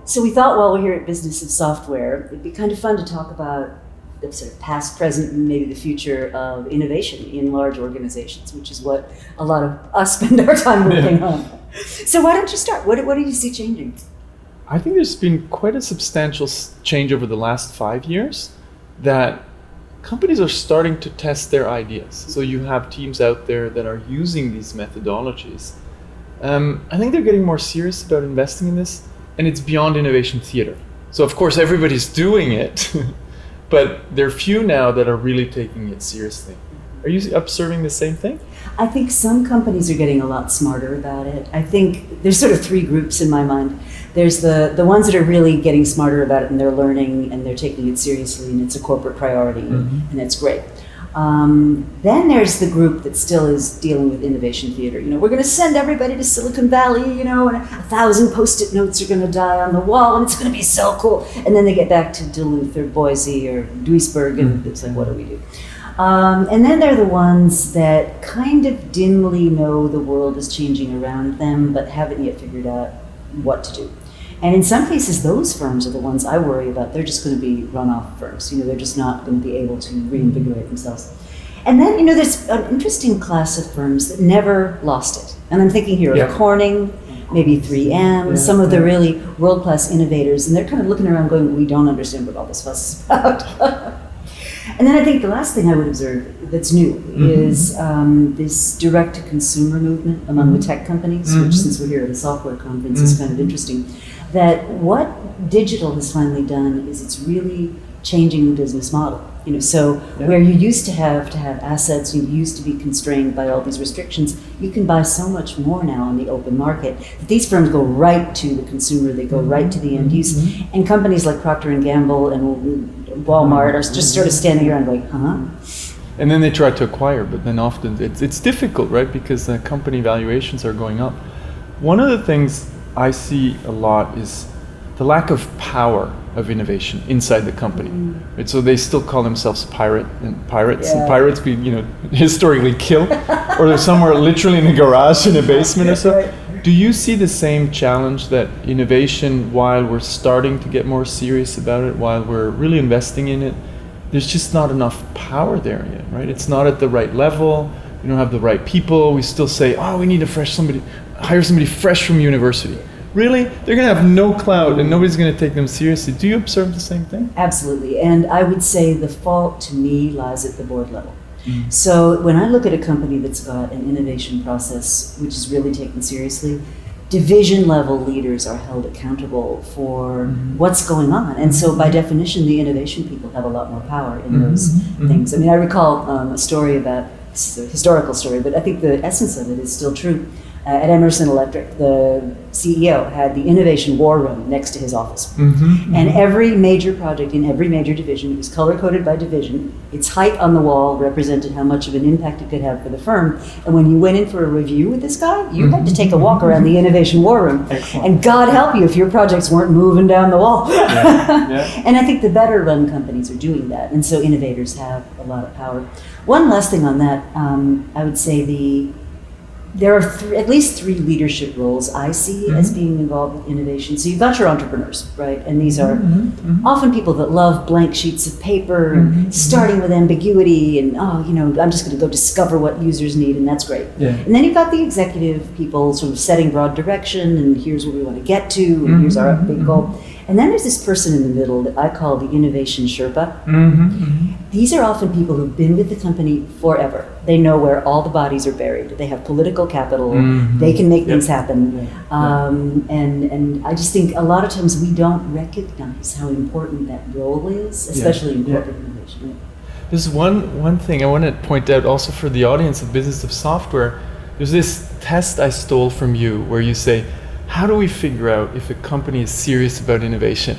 So we thought while we're here at Business of Software, it'd be kind of fun to talk about the sort of past, present, and maybe the future of innovation in large organizations, which is what a lot of us spend our time working on. So why don't you start? What do you see changing? I think there's been quite a substantial change over the last 5 years that companies are starting to test their ideas. So you have teams out there that are using these methodologies. I think they're getting more serious about investing in this, and it's beyond innovation theater. So of course everybody's doing it, but there are few now that are really taking it seriously. Are you observing the same thing? I think some companies are getting a lot smarter about it. I think there's sort of three groups in my mind. There's the ones that are really getting smarter about it, and they're learning and they're taking it seriously, and it's a corporate priority, and it's great. Then there's the group that still is dealing with innovation theater. You know, we're going to send everybody to Silicon Valley, you know, and 1,000 Post-it notes are going to die on the wall, and it's going to be so cool. And then they get back to Duluth or Boise or Duisburg, and it's like, what do we do? And then there are the ones that kind of dimly know the world is changing around them, but haven't yet figured out what to do. And in some cases, those firms are the ones I worry about. They're just going to be runoff firms. You know, they're just not going to be able to reinvigorate themselves. And then, you know, there's an interesting class of firms that never lost it. And I'm thinking here of Corning, maybe 3M, some of the really world-class innovators, and they're kind of looking around going, we don't understand what all this fuss is about. And then I think the last thing I would observe that's new is this direct-to-consumer movement among the tech companies, which, since we're here at a software conference, is kind of interesting. That what digital has finally done is it's really changing the business model. You know, so where you used to have assets, you used to be constrained by all these restrictions, you can buy so much more now on the open market that these firms go right to the consumer, they go right to the end use. And companies like Procter & Gamble and Walmart are just sort of standing around like, And then they try to acquire, but then often it's difficult, right? Because the company valuations are going up. One of the things I see a lot is the lack of power of innovation inside the company. Right? So they still call themselves pirates, and pirates we historically kill, or they're somewhere literally in a garage in a basement or so. Right. Do you see the same challenge that innovation, while we're starting to get more serious about it, while we're really investing in it, there's just not enough power there yet, right? It's not at the right level. We don't have the right people. We still say, we need to hire somebody fresh from university. Really? They're going to have no clout and nobody's going to take them seriously. Do you observe the same thing? Absolutely. And I would say the fault to me lies at the board level. So when I look at a company that's got an innovation process which is really taken seriously, division level leaders are held accountable for what's going on. And so by definition, the innovation people have a lot more power in those things. I mean, I recall a story about, it's a historical story, but I think the essence of it is still true. At Emerson Electric, the CEO had the innovation war room next to his office. And every major project in every major division, it was color-coded by division. Its height on the wall represented how much of an impact it could have for the firm. And when you went in for a review with this guy, you had to take a walk around the innovation war room. Excellent. And God help you if your projects weren't moving down the wall. And I think the better run companies are doing that. And so innovators have a lot of power. One last thing on that, I would say there are at least three leadership roles I see as being involved with innovation. So you've got your entrepreneurs, right? And these are often people that love blank sheets of paper, and starting with ambiguity, and I'm just going to go discover what users need, and that's great. And then you've got the executive people sort of setting broad direction, and here's where we want to get to, and here's our big goal. And then there's this person in the middle that I call the innovation Sherpa. These are often people who've been with the company forever. They know where all the bodies are buried. They have political capital. They can make things happen. And I just think a lot of times we don't recognize how important that role is, especially in corporate innovation. There's one thing I want to point out also for the audience of Business of Software. There's this test I stole from you where you say, how do we figure out if a company is serious about innovation?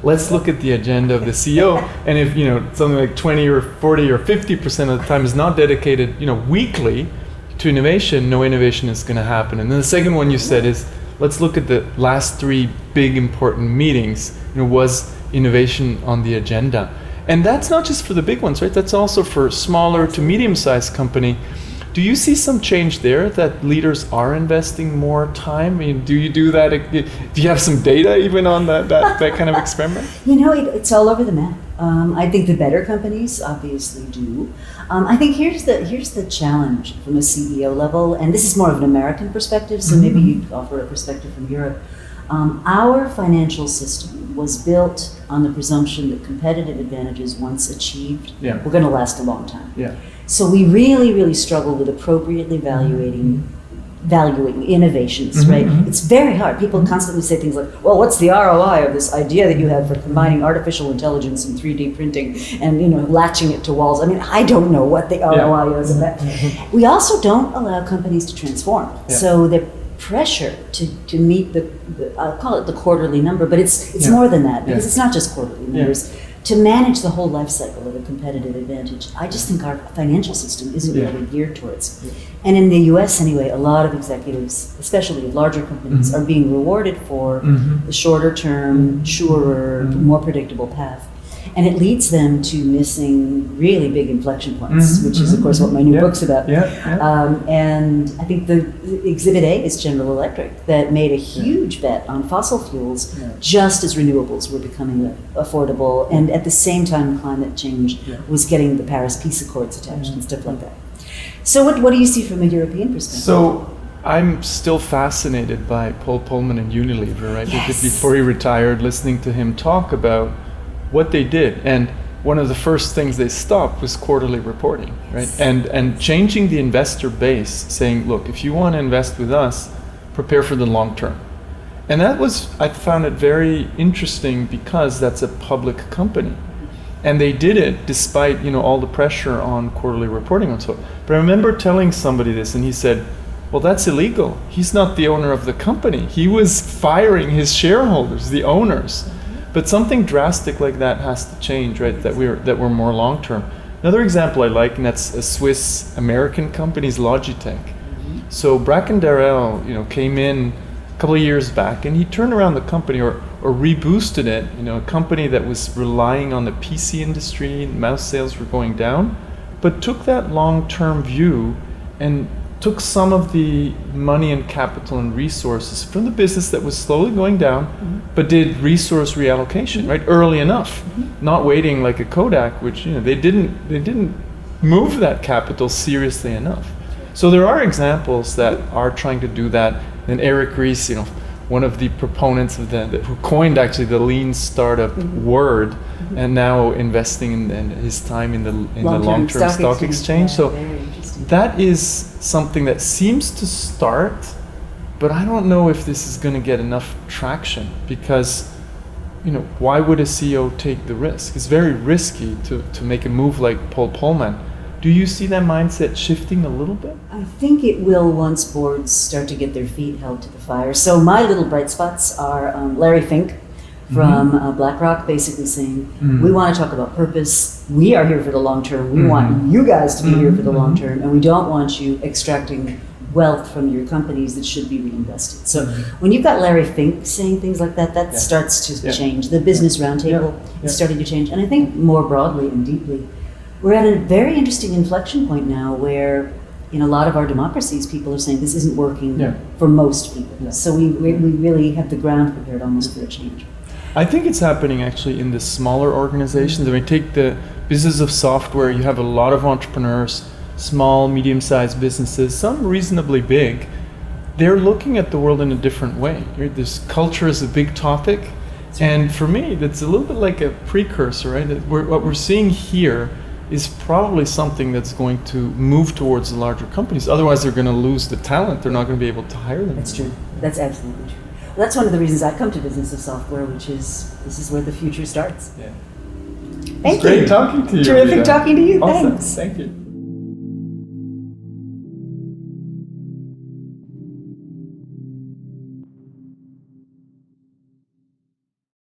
Let's look at the agenda of the CEO, and if something like 20 or 40 or 50% of the time is not dedicated, weekly to innovation, no innovation is going to happen. And then the second one you said is, let's look at the last three big important meetings. Was innovation on the agenda? And that's not just for the big ones, right? That's also for smaller to medium-sized company. Do you see some change there that leaders are investing more time? I mean, do you do that? Do you have some data even on that kind of experiment? It's all over the map. I think the better companies obviously do. I think here's the challenge from a CEO level, and this is more of an American perspective, so maybe you'd offer a perspective from Europe. Our financial system was built on the presumption that competitive advantages, once achieved, were going to last a long time. Yeah. So we really, really struggle with appropriately valuing innovations, right? It's very hard. People constantly say things like, well, what's the ROI of this idea that you have for combining artificial intelligence and 3D printing and, latching it to walls? I mean, I don't know what the ROI is of that. We also don't allow companies to transform. Yeah. So the pressure to meet the I'll call it the quarterly number, but it's more than that, because it's not just quarterly numbers. To manage the whole life cycle of a competitive advantage, I just think our financial system isn't really geared towards. And in the US anyway, a lot of executives, especially of larger companies, are being rewarded for the shorter term, surer, more predictable path. And it leads them to missing really big inflection points, which is, of course, what my new book's about. And I think the Exhibit A is General Electric, that made a huge bet on fossil fuels just as renewables were becoming affordable. And at the same time, climate change was getting the Paris Peace Accords attached and stuff like that. So what do you see from a European perspective? So I'm still fascinated by Paul Polman and Unilever, right? Yes. Before he retired, listening to him talk about what they did, and one of the first things they stopped was quarterly reporting, right? And changing the investor base, saying, look, if you want to invest with us, prepare for the long term. And I found it very interesting because that's a public company, and they did it despite all the pressure on quarterly reporting and so on. But I remember telling somebody this, and he said, well, that's illegal. He's not the owner of the company. He was firing his shareholders, the owners. But something drastic like that has to change, right? That we're more long term. Another example I like, and that's a Swiss American company, is Logitech. So Bracken Darrell, came in a couple of years back, and he turned around the company or reboosted it. A company that was relying on the PC industry, mouse sales were going down, but took that long term view and took some of the money and capital and resources from the business that was slowly going down, but did resource reallocation, right, early enough, not waiting like a Kodak, which they didn't move that capital seriously enough. So there are examples that are trying to do that. And Eric Ries, one of the proponents of who coined actually the lean startup word, and now investing in his time in the long-term stock exchange. So that is something that seems to start, but I don't know if this is going to get enough traction, because why would a CEO take the risk? It's very risky to make a move like Paul Polman. Do you see that mindset shifting a little bit? I think it will once boards start to get their feet held to the fire. So my little bright spots are Larry Fink from BlackRock, basically saying, we want to talk about purpose. We are here for the long term. We want you guys to be here for the long term, and we don't want you extracting wealth from your companies that should be reinvested. So when you've got Larry Fink saying things like that, starts to change. The business roundtable is starting to change. And I think more broadly and deeply, we're at a very interesting inflection point now where in a lot of our democracies, people are saying this isn't working for most people. So we really have the ground prepared almost for a change. I think it's happening actually in the smaller organizations. I mean, take the business of software. You have a lot of entrepreneurs, small, medium-sized businesses, some reasonably big. They're looking at the world in a different way. This culture is a big topic. And for me, that's a little bit like a precursor, right? What we're seeing here is probably something that's going to move towards the larger companies. Otherwise, they're going to lose the talent. They're not going to be able to hire them. That's true. That's absolutely true. Well, that's one of the reasons I come to business of software, which is this is where the future starts. Yeah. Thank you. Great talking to you. Terrific talking to you. Awesome. Thanks. Thank you.